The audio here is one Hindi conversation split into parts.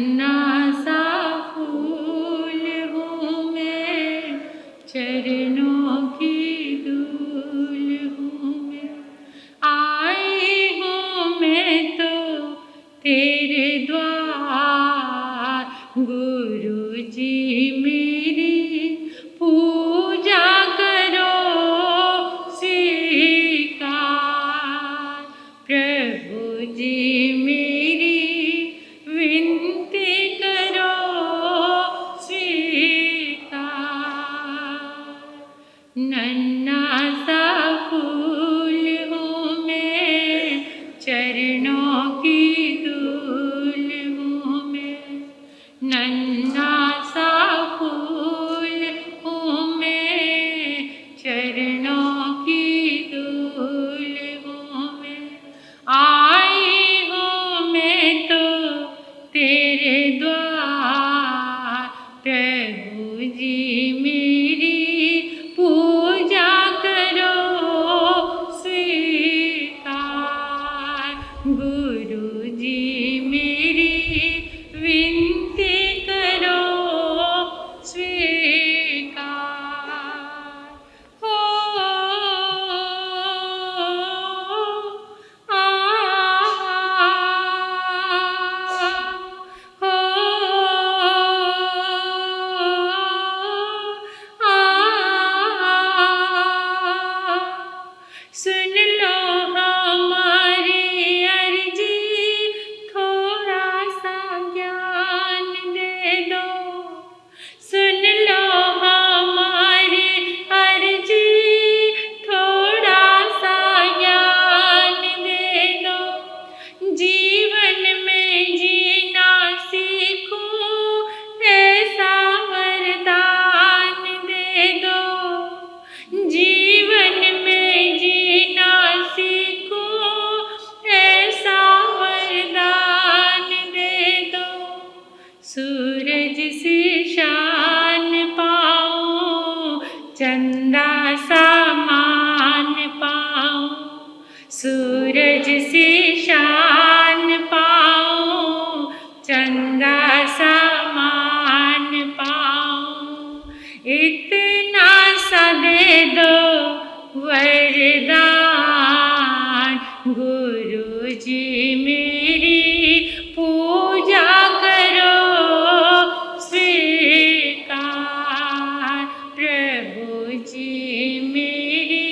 नन्हा सा फूल हूँ मैं, चरणों की धूल हूँ मैं। आई हूँ मैं तो तेरे द्वार, गुरु जी मेरी पूजा करो स्वीकार। प्रभु जी मेरी विनती करो स्वीकार। नन्हा सा फूल हूँ मैं, चरणों की धूल हूँ मैं। नन्हा सा फूल हूँ मैं, चरणों की धूल हूँ मैं। आई हूँ मैं तो तेरे द्वार, प्रभु जी मेरी पूजा करो स्वीकार। गुरु जी मेरी विनती करो स्वीकार। हो सुन लो हमारी अर्जी, थोड़ा सा ज्ञान दे दो। सुन लो हमारी अर्जी, थोड़ा सा ज्ञान दे दो। जीवन में जीना सीखूं, ऐसा वरदान दे दो। जीवन में जीना सीखूं, ऐसा वरदान दे दो। सूरज से शान पाऊं, चंदा सा मान पाऊं। सूरज से शान पाऊं, चंदा सा मान पाऊं। इतना सा दे दो वरदान, गुरु जी मेरी पूजा करो स्वीकार। प्रभु जी मेरी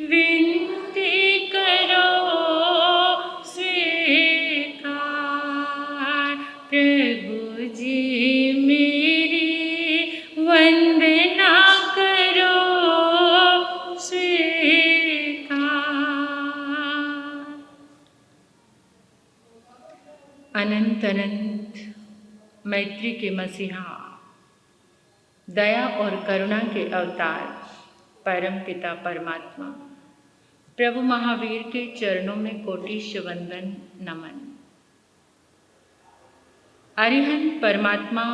विनती करो स्वीकार। प्रभु जी मेरी वंदना करो स्वीकार। अनंत अनंत मैत्री के मसीहा, दया और करुणा के अवतार परम पिता परमात्मा प्रभु महावीर के चरणों में कोटिश वंदन नमन। अरिहंत परमात्मा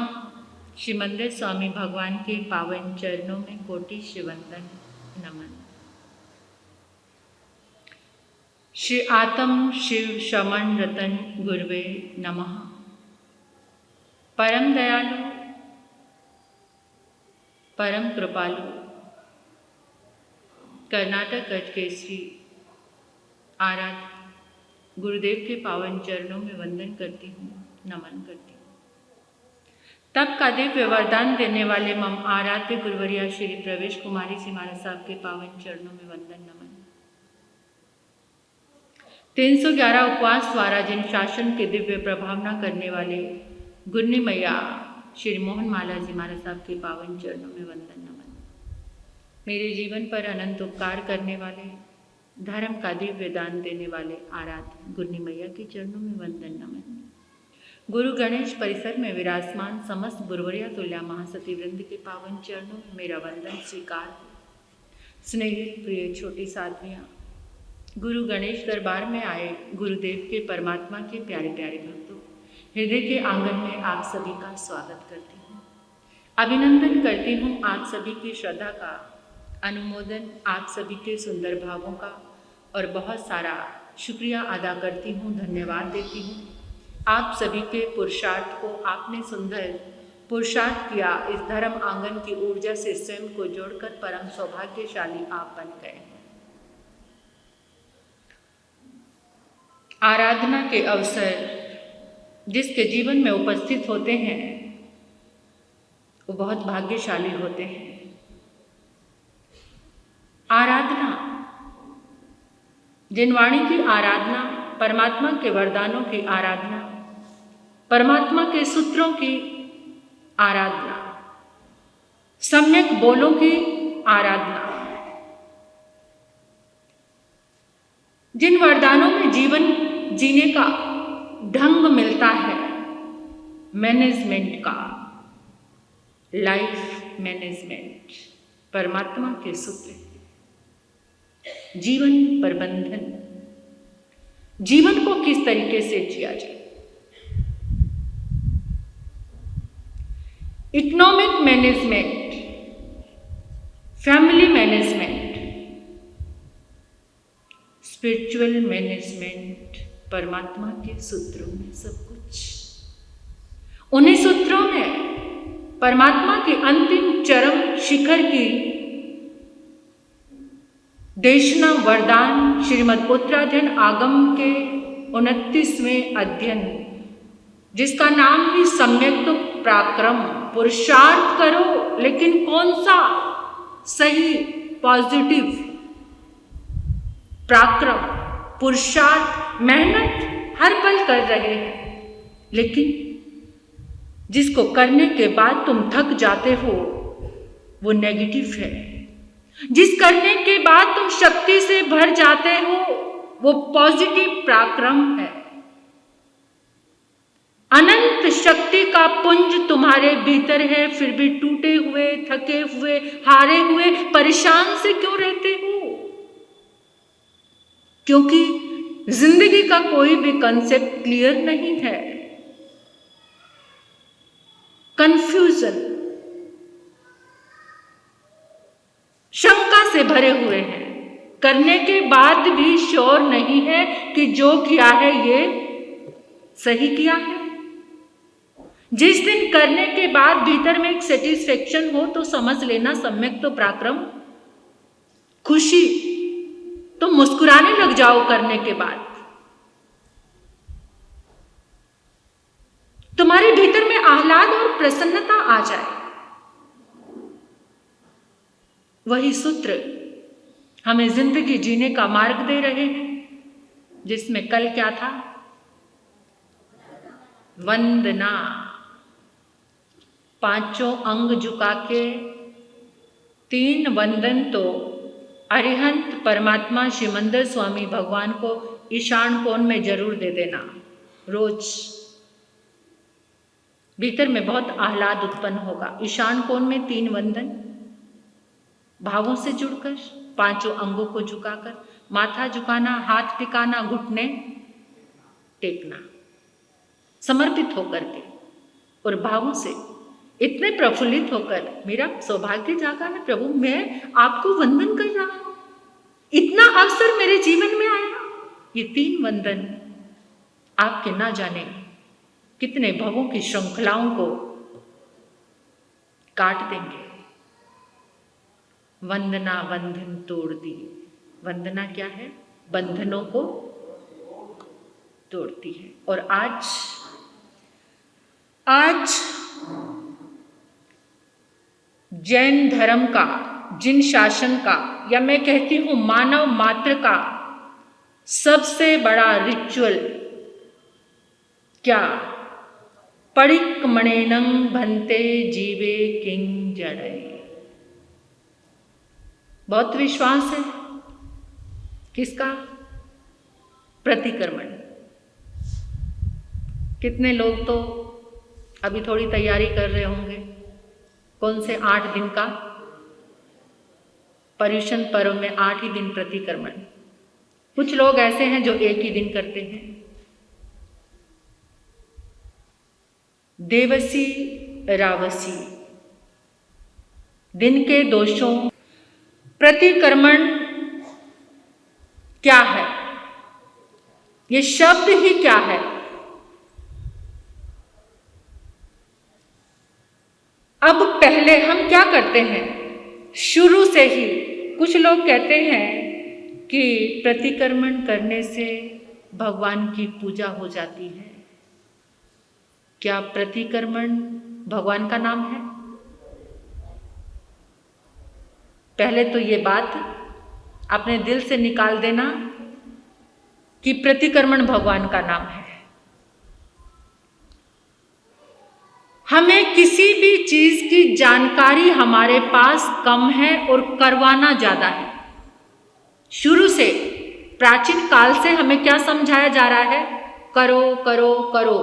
श्रीमंदिर स्वामी भगवान के पावन चरणों में कोटिश वंदन नमन। श्री आत्म शिव शमन रतन गुरुवे नमः। परम दयालु, परम कृपालु, कर्नाटक गज केसरी आराध्य गुरुदेव के पावन चरणों में वंदन करती हूँ, नमन करती हूँ। तब का दिव्य वरदान देने वाले मम आराध्य गुरुवरिया श्री प्रवेश कुमारी जी महाराज साहब के पावन चरणों में वंदन नमन। 311 उपवास द्वारा जिन शासन के दिव्य प्रभावना करने वाले गुरनी मैया श्री मोहन माला जी महाराज साहब के पावन चरणों में वंदन नमन। मेरे जीवन पर अनंत उपकार करने वाले, धर्म का दिव्य दान देने वाले आराध्य गुरनी मैया के चरणों में वंदन नमन। गुरु गणेश परिसर में विराजमान समस्त गुरुवरिया तुल्या महासती वृंद के पावन चरणों में मेरा वंदन स्वीकार। स्नेहित प्रिय छोटी साधवियाँ, गुरु गणेश दरबार में आए गुरुदेव के परमात्मा के प्यारे प्यारे भक्तों, हृदय के आंगन में आप सभी का स्वागत करती हूँ, अभिनंदन करती हूँ आप सभी की श्रद्धा का, अनुमोदन आप सभी के सुंदर भावों का और बहुत सारा शुक्रिया अदा करती हूँ, धन्यवाद देती हूँ आप सभी के पुरुषार्थ को आपने सुंदर पुरुषार्थ किया। इस धर्म आंगन की ऊर्जा से स्वयं को जोड़कर परम सौभाग्यशाली आप बन गए। आराधना के अवसर जिसके जीवन में उपस्थित होते हैं वो बहुत भाग्यशाली होते हैं। आराधना, जिन वाणी की आराधना, परमात्मा के वरदानों की आराधना, परमात्मा के सूत्रों की आराधना, सम्यक बोलों की आराधना, जिन वरदानों में जीवन जीने का ढंग मिलता है, मैनेजमेंट का, लाइफ मैनेजमेंट, परमात्मा के सूत्र, जीवन प्रबंधन, जीवन को किस तरीके से जिया जाए, economic management, family management, spiritual management, परमात्मा के सूत्रों में सब कुछ। उन्हीं सूत्रों में परमात्मा के अंतिम चरम शिखर की देशना वरदान श्रीमद् उत्तराधीन आगम के 29वें अध्ययन, जिसका नाम ही सम्यक पराक्रम, पुरुषार्थ करो लेकिन कौन सा सही पॉजिटिव पराक्रम, पुरुषार्थ, मेहनत हर पल कर रहे हैं, लेकिन जिसको करने के बाद तुम थक जाते हो वो नेगेटिव है। जिस करने के बाद तुम शक्ति से भर जाते हो वो पॉजिटिव पराक्रम है। अनंत शक्ति का पुंज तुम्हारे भीतर है, फिर भी टूटे हुए, थके हुए, हारे हुए, परेशान से क्यों रहते हो? क्योंकि जिंदगी का कोई भी कंसेप्ट क्लियर नहीं है। कंफ्यूजन, शंका से भरे हुए हैं, करने के बाद भी श्योर नहीं है कि जो किया है ये सही किया है। जिस दिन करने के बाद भीतर में एक सेटिस्फेक्शन हो तो समझ लेना सम्यक तो पराक्रम, खुशी, तो मुस्कुराने लग जाओ करने के बाद। तुम्हारे भीतर में आह्लाद और प्रसन्नता आ जाए। वही सूत्र हमें जिंदगी जीने का मार्ग दे रहे हैं, जिसमें कल क्या था? वंदना, पांचों अंग झुका के 3 वंदन तो अरिहंत परमात्मा श्रीमंदर स्वामी भगवान को ईशान कोण में जरूर दे देना रोज। भीतर में बहुत आह्लाद उत्पन्न होगा। ईशान कोण में 3 वंदन, भावों से जुड़कर, 5 अंगों को झुकाकर, माथा झुकाना, हाथ टिकाना, घुटने टेकना, समर्पित होकर के और भावों से इतने प्रफुल्लित होकर, मेरा सौभाग्य जागा ना प्रभु, मैं आपको वंदन कर रहा हूं, इतना अवसर मेरे जीवन में आया। ये 3 वंदन आपके ना जाने कितने भवों की श्रृंखलाओं को काट देंगे। वंदना बंधन तोड़ दी। वंदना क्या है? बंधनों को तोड़ती है। और आज जैन धर्म का, जिन शासन का, या मैं कहती हूं मानव मात्र का सबसे बड़ा रिचुअल क्या? परिक्मणेनं भन्ते जीवे किंग जड़े। बहुत विश्वास है किसका? प्रतिक्रमण। कितने लोग तो अभी थोड़ी तैयारी कर रहे होंगे, कौन से 8 दिन का पर्युषण पर्व में 8 ही दिन प्रतिक्रमण। कुछ लोग ऐसे हैं जो 1 ही दिन करते हैं। देवसी रावसी, दिन के दोषों। प्रतिक्रमण क्या है? ये शब्द ही क्या है? अब पहले हम क्या करते हैं, शुरू से ही कुछ लोग कहते हैं कि प्रतिक्रमण करने से भगवान की पूजा हो जाती है। क्या प्रतिक्रमण भगवान का नाम है? पहले तो ये बात अपने दिल से निकाल देना कि प्रतिक्रमण भगवान का नाम है। हमें किसी भी चीज की जानकारी हमारे पास कम है और करवाना ज्यादा है। शुरू से प्राचीन काल से हमें क्या समझाया जा रहा है? करो करो करो,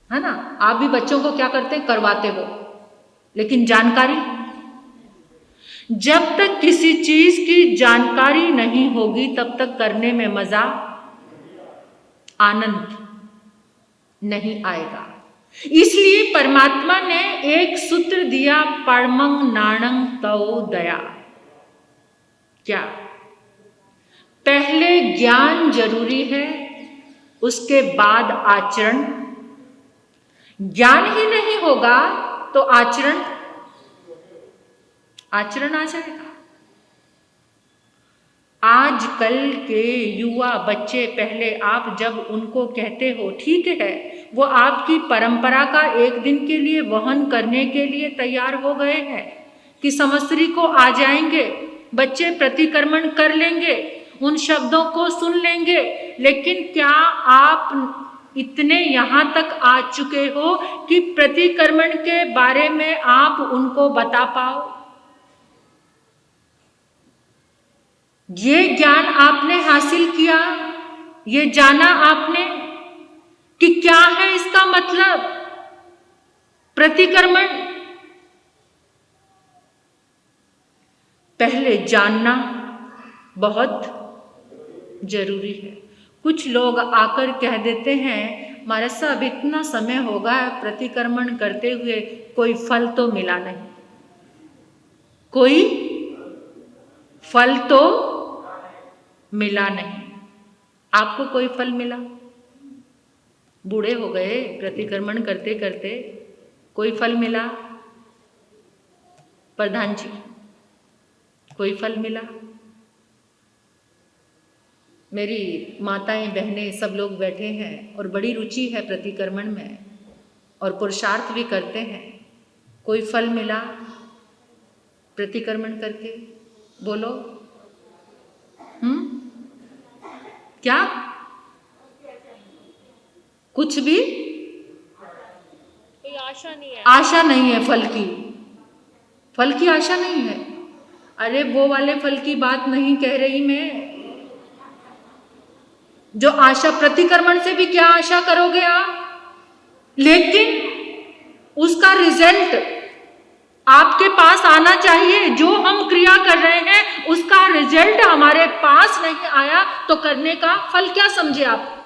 है ना? आप भी बच्चों को क्या करते हैं? करवाते हो। लेकिन जानकारी, जब तक किसी चीज की जानकारी नहीं होगी तब तक करने में मजा, आनंद नहीं आएगा। इसलिए परमात्मा ने एक सूत्र दिया, परमं नाणं तौ दया। क्या? पहले ज्ञान जरूरी है, उसके बाद आचरण। ज्ञान ही नहीं होगा तो आचरण आ जाएगा। आजकल के युवा बच्चे, पहले आप जब उनको कहते हो ठीक है, वो आपकी परंपरा का एक दिन के लिए वहन करने के लिए तैयार हो गए हैं कि संवत्सरी को आ जाएंगे, बच्चे प्रतिक्रमण कर लेंगे, उन शब्दों को सुन लेंगे। लेकिन क्या आप इतने यहाँ तक आ चुके हो कि प्रतिक्रमण के बारे में आप उनको बता पाओ? ये ज्ञान आपने हासिल किया, ये जाना आपने कि क्या है इसका मतलब प्रतिक्रमण? पहले जानना बहुत जरूरी है। कुछ लोग आकर कह देते हैं, महाराज साहब इतना समय हो गया प्रतिक्रमण करते हुए, कोई फल तो मिला नहीं, कोई फल तो मिला नहीं। आपको कोई फल मिला? बूढ़े हो गए प्रतिक्रमण करते करते, कोई फल मिला? प्रधान जी, कोई फल मिला? मेरी माताएं बहनें सब लोग बैठे हैं और बड़ी रुचि है प्रतिक्रमण में और पुरुषार्थ भी करते हैं। कोई फल मिला प्रतिक्रमण करके? बोलो। क्या? कुछ भी? कोई आशा नहीं है। आशा नहीं है फल की, फल की आशा नहीं है। अरे वो वाले फल की बात नहीं कह रही मैं, जो आशा, प्रतिक्रमण से भी क्या आशा करोगे आप? लेकिन उसका रिजल्ट आपके पास आना चाहिए। जो हम क्रिया कर रहे हैं उसका रिजल्ट हमारे पास नहीं आया तो करने का फल क्या समझे आप?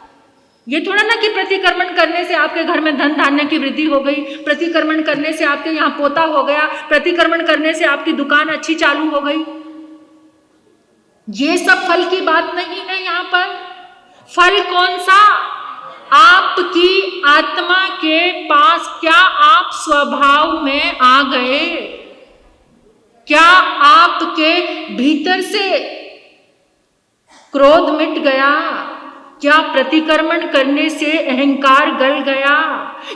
ये थोड़ा ना कि प्रतिक्रमण करने से आपके घर में धन धान्य की वृद्धि हो गई, प्रतिक्रमण करने से आपके यहाँ पोता हो गया, प्रतिक्रमण करने से आपकी दुकान अच्छी चालू हो गई। ये सब फल की बात नहीं है यहाँ पर। फल कौन सा? आपकी आत्मा के पास क्या आप स्वभाव में आ गए? क्या आपके भीतर से क्रोध मिट गया? क्या प्रतिक्रमण करने से अहंकार गल गया?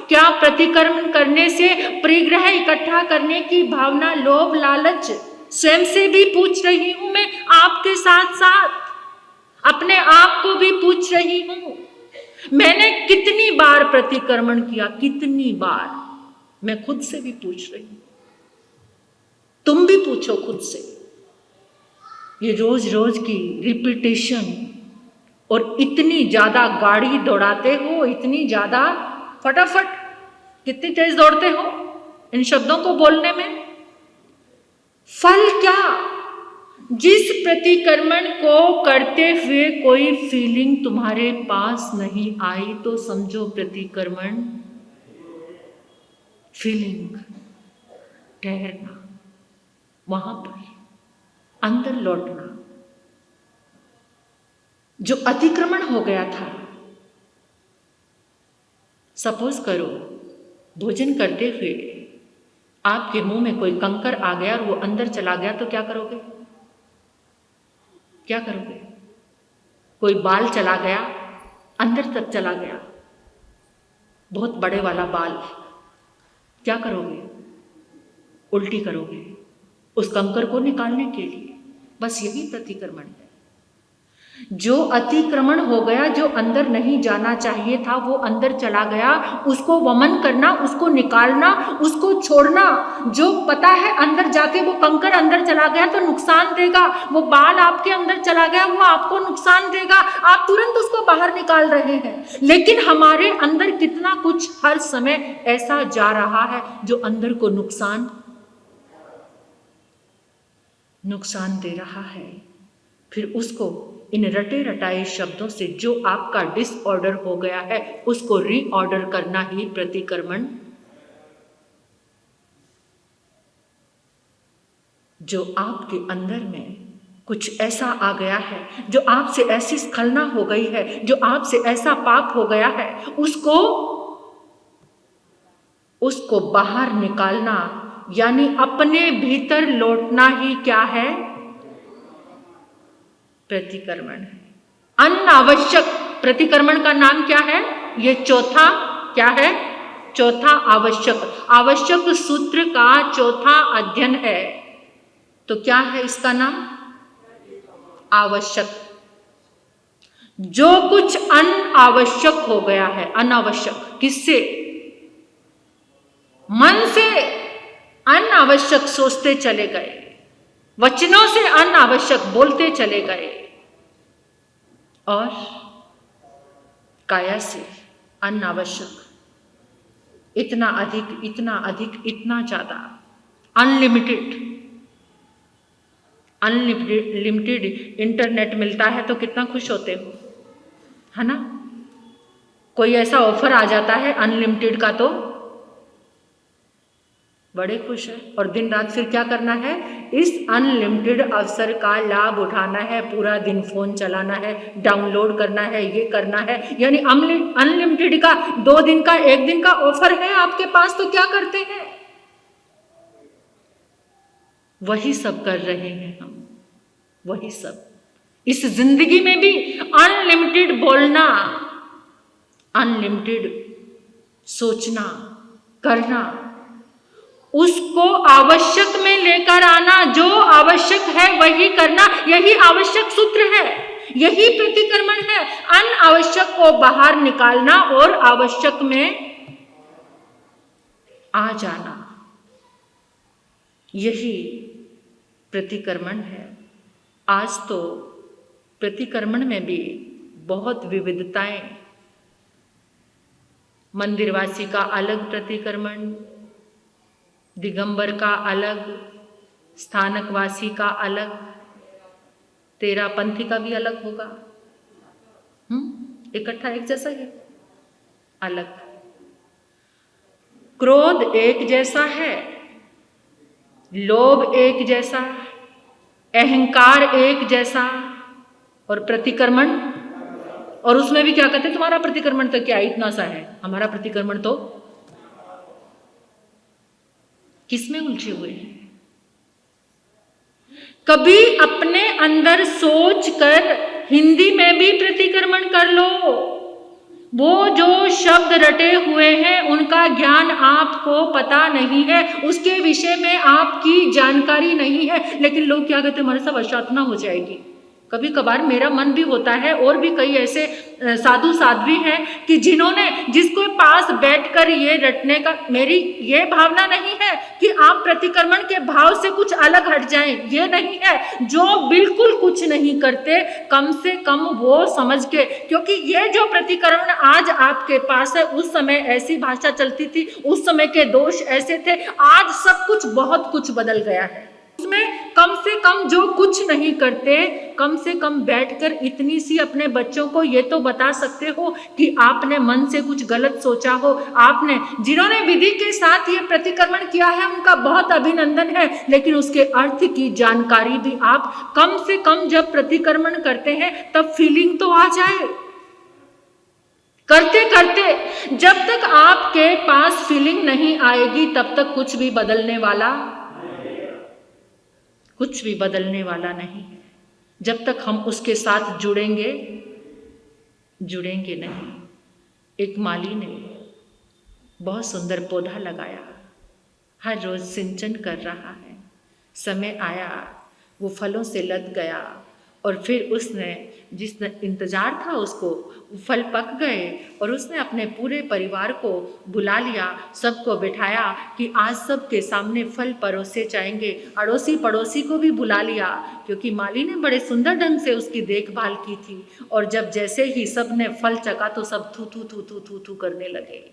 क्या प्रतिक्रमण करने से परिग्रह इकट्ठा करने की भावना, लोभ, लालच? स्वयं से भी पूछ रही हूं मैं, आपके साथ साथ अपने आप को भी पूछ रही हूं। मैंने कितनी बार प्रतिक्रमण किया, कितनी बार? मैं खुद से भी पूछ रही हूं, तुम भी पूछो खुद से। ये रोज रोज की रिपीटेशन और इतनी ज्यादा गाड़ी दौड़ाते हो, इतनी ज्यादा फटाफट कितनी तेज दौड़ते हो इन शब्दों को बोलने में। फल क्या? जिस प्रतिक्रमण को करते हुए कोई फीलिंग तुम्हारे पास नहीं आई तो समझो प्रतिक्रमण फीलिंग। ठहरना, वहां पर अंदर लौटना। जो अतिक्रमण हो गया था, सपोज करो भोजन करते हुए आपके मुंह में कोई कंकर आ गया और वो अंदर चला गया तो क्या करोगे? क्या करोगे? कोई बाल चला गया, अंदर तक चला गया, बहुत बड़े वाला बाल, क्या करोगे? उल्टी करोगे उस कंकर को निकालने के लिए। बस यही प्रतिक्रमण है। जो अतिक्रमण हो गया, जो अंदर नहीं जाना चाहिए था वो अंदर चला गया, उसको वमन करना, उसको निकालना, उसको छोड़ना। जो पता है अंदर जाके वो कंकर अंदर चला गया तो नुकसान देगा, वो बाल आपके अंदर चला गया वो आपको नुकसान देगा, आप तुरंत उसको बाहर निकाल रहे हैं। लेकिन हमारे अंदर कितना कुछ हर समय ऐसा जा रहा है जो अंदर को नुकसान दे रहा है। फिर उसको इन रटे रटाए शब्दों से जो आपका डिसऑर्डर हो गया है उसको रीऑर्डर करना ही प्रतिक्रमण। जो आपके अंदर में कुछ ऐसा आ गया है, जो आपसे ऐसी स्खलना हो गई है, जो आपसे ऐसा पाप हो गया है, उसको बाहर निकालना यानी अपने भीतर लौटना ही क्या है? प्रतिक्रमण है। अनावश्यक प्रतिक्रमण का नाम क्या है? ये चौथा क्या है? चौथा आवश्यक सूत्र का चौथा अध्ययन है। तो क्या है इसका नाम? आवश्यक। जो कुछ अनावश्यक हो गया है, अनावश्यक किससे? मन से अनावश्यक सोचते चले गए, वचनों से अनावश्यक बोलते चले गए, और काया से अनावश्यक इतना अधिक इतना ज्यादा अनलिमिटेड इंटरनेट मिलता है तो कितना खुश होते हो, है ना? कोई ऐसा ऑफर आ जाता है अनलिमिटेड का तो बड़े खुश है, और दिन रात फिर क्या करना है? इस अनलिमिटेड अवसर का लाभ उठाना है, पूरा दिन फोन चलाना है, डाउनलोड करना है, ये करना है। यानी अनलिमिटेड का 2 दिन का 1 दिन का ऑफर है आपके पास, तो क्या करते हैं? वही सब कर रहे हैं हम, वही सब। इस जिंदगी में भी अनलिमिटेड बोलना, अनलिमिटेड सोचना, करना, उसको आवश्यक में लेकर आना, जो आवश्यक है वही करना, यही आवश्यक सूत्र है, यही प्रतिक्रमण है। अनावश्यक को बाहर निकालना और आवश्यक में आ जाना, यही प्रतिक्रमण है। आज तो प्रतिक्रमण में भी बहुत विविधताएं, मंदिरवासी का अलग प्रतिक्रमण, दिगंबर का अलग, स्थानकवासी का अलग, तेरापंथी का भी अलग होगा। इकट्ठा एक जैसा ही, अलग। क्रोध एक जैसा है, लोभ एक जैसा, अहंकार एक जैसा, और प्रतिक्रमण, और उसमें भी क्या कहते हैं? तुम्हारा प्रतिक्रमण तो क्या इतना सा है, हमारा प्रतिक्रमण तो किसमें उलझे हुए हैं? कभी अपने अंदर सोच कर हिंदी में भी प्रतिक्रमण कर लो। वो जो शब्द रटे हुए हैं उनका ज्ञान आपको पता नहीं है, उसके विषय में आपकी जानकारी नहीं है, लेकिन लोग क्या कहते हैं? हमारे साथ अशातना हो जाएगी। कभी कभार मेरा मन भी होता है, और भी कई ऐसे साधु साध्वी हैं कि जिसको पास बैठकर ये रटने का, मेरी ये भावना नहीं है कि आप प्रतिक्रमण के भाव से कुछ अलग हट जाएं, ये नहीं है। जो बिल्कुल कुछ नहीं करते, कम से कम वो समझ के, क्योंकि ये जो प्रतिक्रमण आज आपके पास है, उस समय ऐसी भाषा चलती थी, उस समय के दोष ऐसे थे, आज सब कुछ बहुत कुछ बदल गया है। उसमें कम से कम जो कुछ नहीं करते, कम से कम बैठकर इतनी सी अपने बच्चों को ये तो बता सकते हो कि आपने मन से कुछ गलत सोचा हो। आपने, जिन्होंने विधि के साथ ये प्रतिक्रमण किया है उनका बहुत अभिनंदन है, लेकिन उसके अर्थ की जानकारी भी आप कम से कम जब प्रतिक्रमण करते हैं तब फीलिंग तो आ जाए, करते करते जब तक आपके पास फीलिंग नहीं आएगी तब तक कुछ भी बदलने वाला नहीं है। जब तक हम उसके साथ जुड़ेंगे नहीं। एक माली ने बहुत सुंदर पौधा लगाया, हर रोज सिंचन कर रहा है। समय आया, वो फलों से लद गया और फिर उसने जिस इंतजार था उसको, फल पक गए और उसने अपने पूरे परिवार को बुला लिया, सबको बिठाया कि आज सबके सामने फल परोसे जाएंगे। अड़ोसी पड़ोसी को भी बुला लिया क्योंकि माली ने बड़े सुंदर ढंग से उसकी देखभाल की थी। और जब जैसे ही सब ने फल चखा तो सब थू थू थू थू थू थू करने लगे।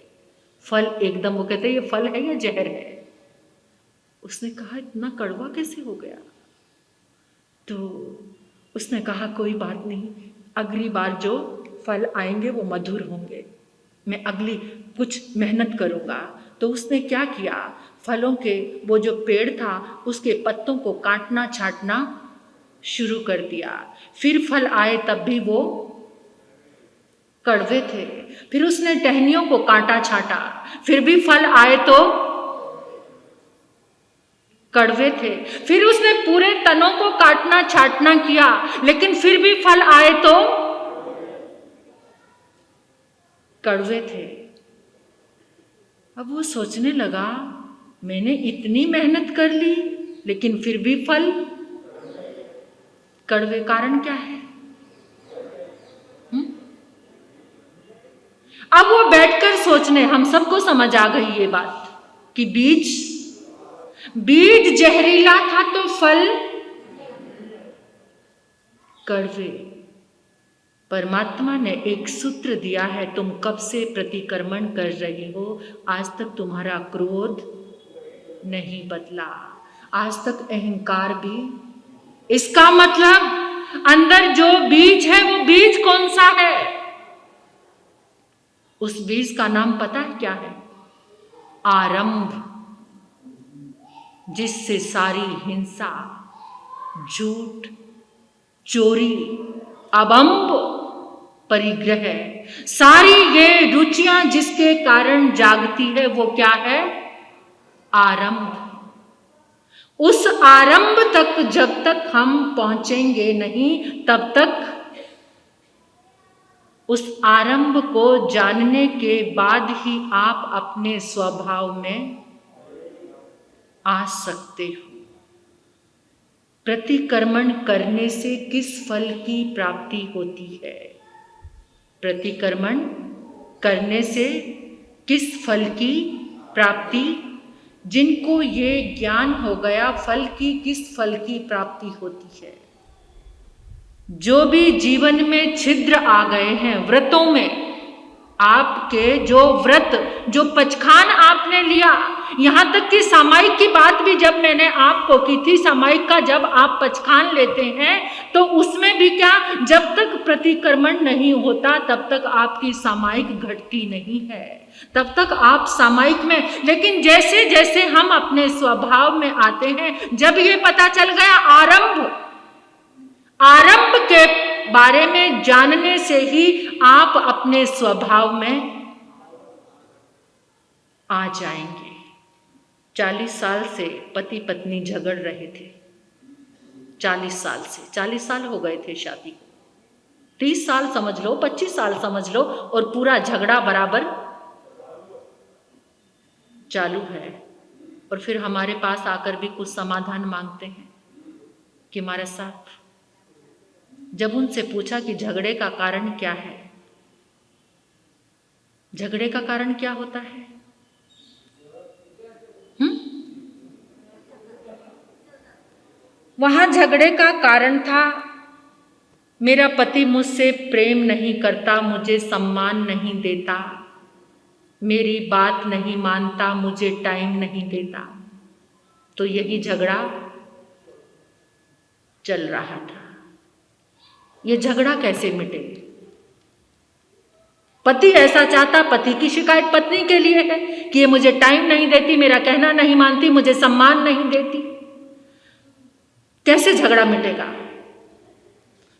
फल एकदम, वो कहते ये फल है या जहर है? उसने कहा इतना कड़वा कैसे हो गया? तो उसने कहा कोई बात नहीं, अगली बार जो फल आएंगे वो मधुर होंगे, मैं अगली कुछ मेहनत करूँगा। तो उसने क्या किया, फलों के वो जो पेड़ था उसके पत्तों को काटना छाटना शुरू कर दिया। फिर फल आए तब भी वो कड़वे थे। फिर उसने टहनियों को काटा छाटा, फिर भी फल आए तो कड़वे थे। फिर उसने पूरे तनों को काटना छाटना किया लेकिन फिर भी फल आए तो कड़वे थे। अब वो सोचने लगा मैंने इतनी मेहनत कर ली लेकिन फिर भी फल कड़वे, कारण क्या है? अब वो बैठकर सोचने, हम सबको समझ आ गई ये बात कि बीज जहरीला था तो फल कड़वे। परमात्मा ने एक सूत्र दिया है, तुम कब से प्रतिक्रमण कर रही हो, आज तक तुम्हारा क्रोध नहीं बदला, आज तक अहंकार भी। इसका मतलब अंदर जो बीज है वो बीज कौन सा है? उस बीज का नाम पता है क्या है? आरंभ, जिससे सारी हिंसा, झूठ, चोरी, अबंब, परिग्रह, सारी ये रुचियां जिसके कारण जागती है वो क्या है? आरंभ। उस आरंभ तक जब तक हम पहुंचेंगे नहीं तब तक उस आरंभ को जानने के बाद ही आप अपने स्वभाव में आ सकते हो। प्रतिक्रमण करने से किस फल की प्राप्ति होती है? प्रतिक्रमण करने से किस फल की प्राप्ति? जिनको ये ज्ञान हो गया फल की किस फल की प्राप्ति होती है। जो भी जीवन में छिद्र आ गए हैं व्रतों में, आपके जो व्रत, जो पचखान आपने लिया, यहाँ तक कि सामायिक की बात भी जब मैंने आपको की थी, सामायिक का जब आप पचखान लेते हैं तो उसमें भी क्या, जब तक प्रतिक्रमण नहीं होता तब तक आपकी सामायिक घटती नहीं है, तब तक आप सामायिक में। लेकिन जैसे जैसे हम अपने स्वभाव में आते हैं, जब ये पता चल गया आरंभ के बारे में जानने से ही आप अपने स्वभाव में आ जाएंगे। 40 साल से पति पत्नी झगड़ रहे थे, 40 साल हो गए थे शादी को, 30 साल समझ लो, 25 साल समझ लो, और पूरा झगड़ा बराबर चालू है। और फिर हमारे पास आकर भी कुछ समाधान मांगते हैं कि महाराज साहब, जब उनसे पूछा कि झगड़े का कारण क्या है, झगड़े का कारण क्या होता है? वहां झगड़े का कारण था मेरा पति मुझसे प्रेम नहीं करता, मुझे सम्मान नहीं देता, मेरी बात नहीं मानता, मुझे टाइम नहीं देता। तो यही झगड़ा चल रहा था। ये झगड़ा कैसे मिटे? पति ऐसा चाहता, पति की शिकायत पत्नी के लिए है कि ये मुझे टाइम नहीं देती, मेरा कहना नहीं मानती, मुझे सम्मान नहीं देती। कैसे झगड़ा मिटेगा?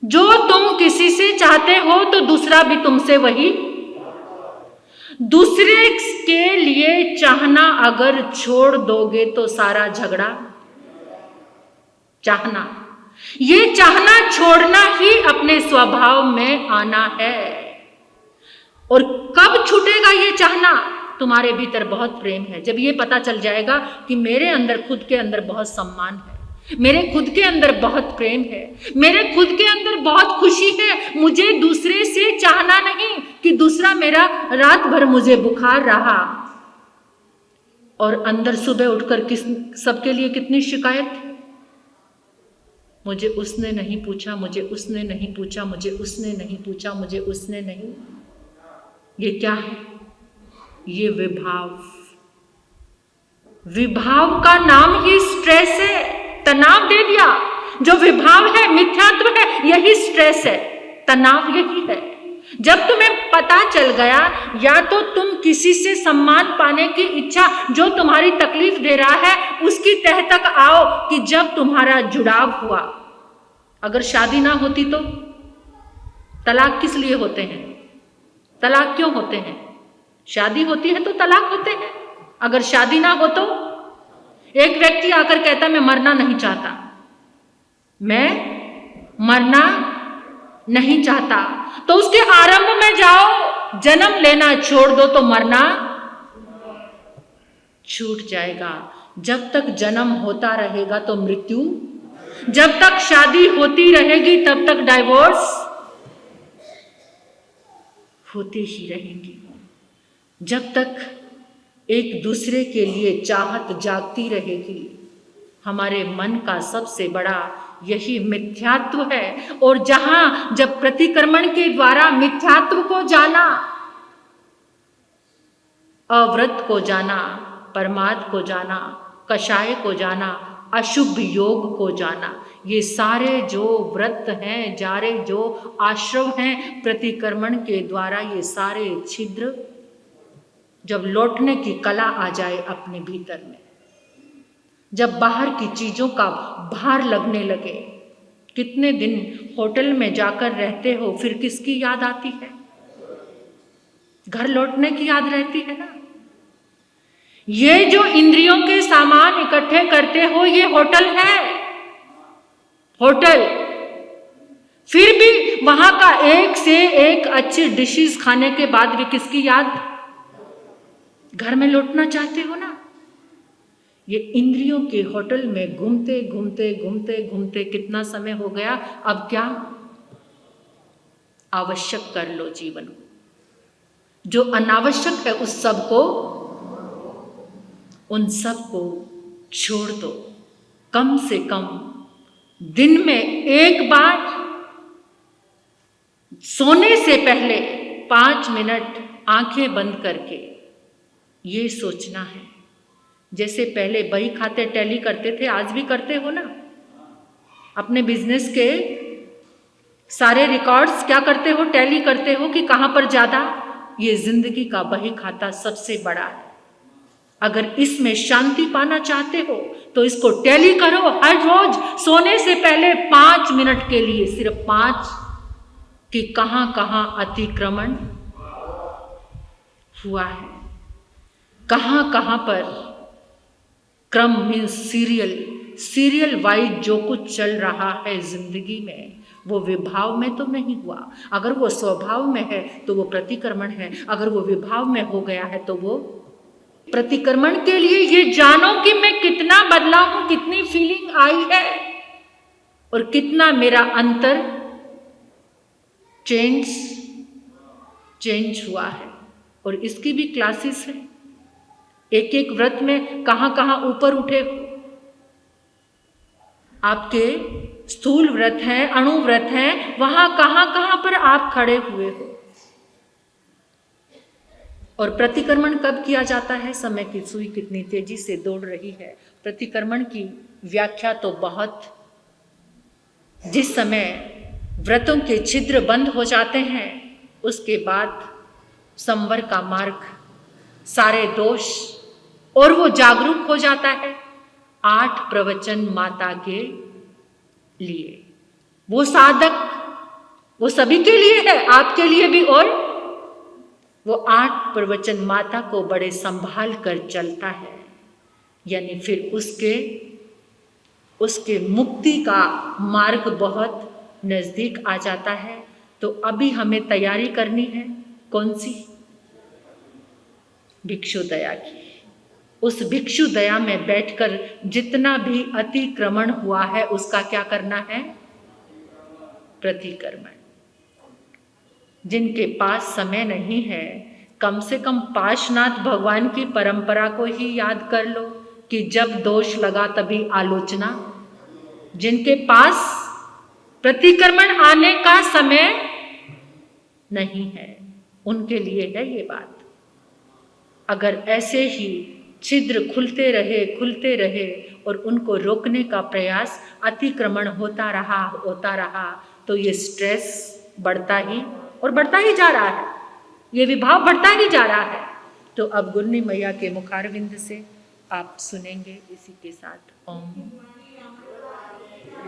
जो तुम किसी से चाहते हो तो दूसरा भी तुमसे वही दूसरे के लिए चाहना अगर छोड़ दोगे तो सारा झगड़ा चाहना, ये चाहना छोड़ना ही अपने स्वभाव में आना है। और कब छूटेगा ये चाहना? तुम्हारे भीतर बहुत प्रेम है, जब ये पता चल जाएगा कि मेरे अंदर, खुद के अंदर बहुत सम्मान है, मेरे खुद के अंदर बहुत प्रेम है, मेरे खुद के अंदर बहुत खुशी है। मुझे दूसरे से चाहना नहीं कि दूसरा मेरा रात भर मुझे बुखार रहा और अंदर सुबह उठकर सबके लिए कितनी शिकायत, मुझे उसने नहीं पूछा, मुझे उसने नहीं पूछा, मुझे उसने नहीं पूछा, मुझे उसने नहीं। ये क्या है? ये विभाव। विभाव का नाम ही स्ट्रेस है, तनाव दे दिया। जो विभाव है, मिथ्यात्व है, यही स्ट्रेस है, तनाव यही है। जब तुम्हें पता चल गया, या तो तुम किसी से सम्मान पाने की इच्छा जो तुम्हारी तकलीफ दे रहा है उसकी तह तक आओ कि जब तुम्हारा जुड़ाव हुआ। अगर शादी ना होती तो तलाक किस लिए होते हैं? तलाक क्यों होते हैं? शादी होती है तो तलाक होते हैं। अगर शादी ना हो तो एक व्यक्ति आकर कहता मैं मरना नहीं चाहता, मैं मरना नहीं चाहता, तो उसके आरंभ में जाओ, जन्म लेना छोड़ दो तो मरना छूट जाएगा। जब तक जन्म होता रहेगा तो मृत्यु, जब तक शादी होती रहेगी तब तक डाइवोर्स होती ही रहेंगी। जब तक एक दूसरे के लिए चाहत जागती रहेगी, हमारे मन का सबसे बड़ा यही मिथ्यात्व है। और जब प्रतिक्रमण के द्वारा मिथ्यात्व को जाना, अव्रत को जाना, परमाद को जाना, कषाय को जाना, अशुभ योग को जाना, ये सारे जो व्रत हैं, जारे जो आश्रम हैं प्रतिक्रमण के द्वारा, ये सारे छिद्र जब लौटने की कला आ जाए अपने भीतर में, जब बाहर की चीजों का भार लगने लगे। कितने दिन होटल में जाकर रहते हो, फिर किसकी याद आती है? घर लौटने की याद रहती है ना। ये जो इंद्रियों के सामान इकट्ठे करते हो, ये होटल है, होटल। फिर भी वहां का एक से एक अच्छी डिशेस खाने के बाद भी किसकी याद? घर में लौटना चाहते हो ना। ये इंद्रियों के होटल में घूमते घूमते घूमते घूमते कितना समय हो गया। अब क्या आवश्यक कर लो जीवन को, जो अनावश्यक है उस सब को, उन सब को छोड़ दो। कम से कम दिन में एक बार सोने से पहले 5 मिनट आंखें बंद करके ये सोचना है। जैसे पहले बही खाते टैली करते थे, आज भी करते हो ना। अपने बिजनेस के सारे रिकॉर्ड्स क्या करते हो? टैली करते हो कि कहां पर ज्यादा। ये जिंदगी का बही खाता सबसे बड़ा है। अगर इसमें शांति पाना चाहते हो तो इसको टैली करो हर रोज सोने से पहले 5 मिनट के लिए, सिर्फ 5, कि कहां कहां अतिक्रमण हुआ है, कहां कहां पर क्रम मीन्स सीरियल वाइज जो कुछ चल रहा है जिंदगी में, वो विभाव में तो नहीं हुआ। अगर वो स्वभाव में है तो वो प्रतिक्रमण है, अगर वो विभाव में हो गया है तो वो प्रतिक्रमण। के लिए ये जानो कि मैं कितना बदला हूं, कितनी फीलिंग आई है और कितना मेरा अंतर चेंज हुआ है। और इसकी भी क्लासेस है। एक एक व्रत में कहां कहां ऊपर उठे हो। आपके स्थूल व्रत हैं, अणु व्रत हैं, वहां कहां कहां पर आप खड़े हुए हो। और प्रतिक्रमण कब किया जाता है? समय की सुई कितनी तेजी से दौड़ रही है। प्रतिक्रमण की व्याख्या तो बहुत, जिस समय व्रतों के छिद्र बंद हो जाते हैं उसके बाद संवर का मार्ग, सारे दोष, और वो जागरूक हो जाता है। 8 प्रवचन माता के लिए, वो साधक, वो सभी के लिए है, आपके लिए भी और वो 8 प्रवचन माता को बड़े संभाल कर चलता है, यानी फिर उसके मुक्ति का मार्ग बहुत नज़दीक आ जाता है। तो अभी हमें तैयारी करनी है कौन सी? भिक्षु दया की। उस भिक्षु दया में बैठकर जितना भी अतिक्रमण हुआ है उसका क्या करना है? प्रतिक्रमण। जिनके पास समय नहीं है, कम से कम पाशनाथ भगवान की परंपरा को ही याद कर लो कि जब दोष लगा तभी आलोचना। जिनके पास प्रतिक्रमण आने का समय नहीं है, उनके लिए है ये बात। अगर ऐसे ही छिद्र खुलते रहे और उनको रोकने का प्रयास, अतिक्रमण होता रहा तो ये स्ट्रेस बढ़ता ही जा रहा है, ये विभाव बढ़ता ही जा रहा है। तो अब गुरनी मैया के मुखारविंद से आप सुनेंगे इसी के साथ ओम।